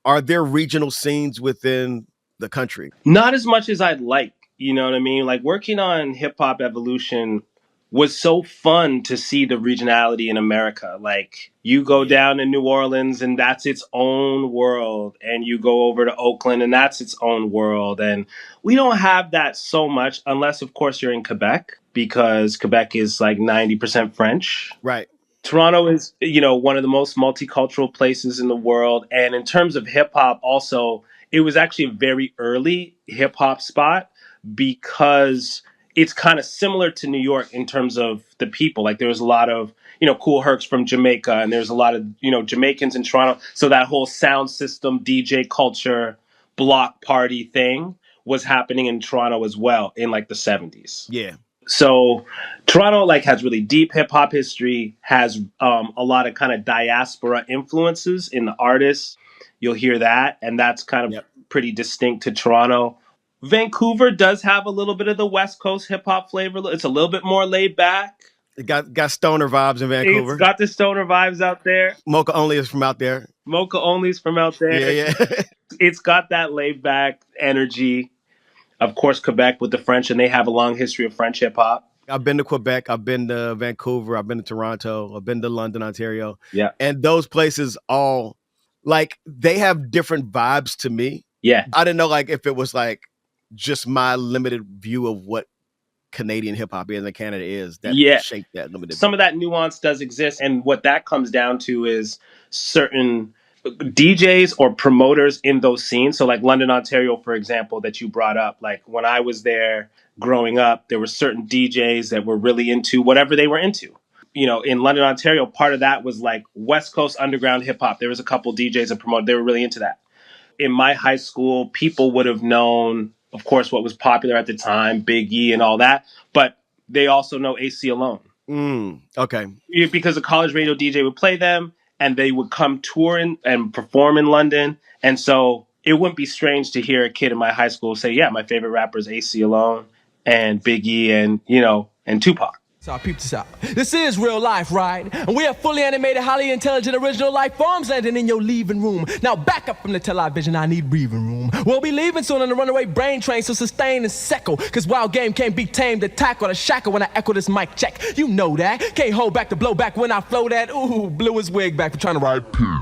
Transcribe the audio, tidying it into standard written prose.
Are there regional scenes within the country? Not as much as I'd like, you know what I mean? Like working on hip hop evolution was so fun to see the regionality in America. Like you go Yeah. down to New Orleans and that's its own world, and you go over to Oakland and that's its own world. And we don't have that so much unless of course you're in Quebec, because Quebec is like 90% French. Right. Toronto is, one of the most multicultural places in the world. And in terms of hip hop, also, it was actually a very early hip hop spot because it's kind of similar to New York in terms of the people. Like there was a lot of, Cool Hercs from Jamaica, and there's a lot of, Jamaicans in Toronto. So that whole sound system, DJ culture, block party thing was happening in Toronto as well in like the 70s. Yeah. So Toronto like has really deep hip hop history, has a lot of kind of diaspora influences in the artists. You'll hear that, and that's kind of Yep. pretty distinct to Toronto. Vancouver does have a little bit of the West Coast hip hop flavor. It's a little bit more laid back. It got stoner vibes in Vancouver. It's got the stoner vibes out there. Mocha Only is from out there. Mocha Only's from out there. Yeah. It's got that laid back energy. Of course, Quebec with the French, and they have a long history of French hip hop. I've been to Quebec. I've been to Vancouver. I've been to Toronto. I've been to London, Ontario. Yeah. And those places all, like, they have different vibes to me. Yeah. I didn't know, like, if it was, like, just my limited view of what Canadian hip hop is and Canada is that shaped that limited. Some of that nuance does exist. And what that comes down to is certain DJs or promoters in those scenes. So like London, Ontario, for example, that you brought up, like when I was there growing up, there were certain DJs that were really into whatever they were into. In London, Ontario, part of that was like West Coast underground hip hop. There was a couple DJs and promoters, they were really into that. In my high school, people would have known, of course, what was popular at the time, Big E and all that, but they also know AC Alone. Okay. Because a college radio DJ would play them, and they would come tour and perform in London. And so it wouldn't be strange to hear a kid in my high school say, yeah, my favorite rapper is AC Alone and Big E and Tupac. So I peeped this out. This is real life, right? And we have fully animated, highly intelligent, original life forms landing in your living room. Now back up from the television, I need breathing room. We'll be leaving soon on the runaway brain train, so sustain and seckle. Cause wild game can't be tamed, attack or the shackle when I echo this mic check. You know that. Can't hold back the blowback when I flow that. Ooh, blew his wig back for trying to ride poo.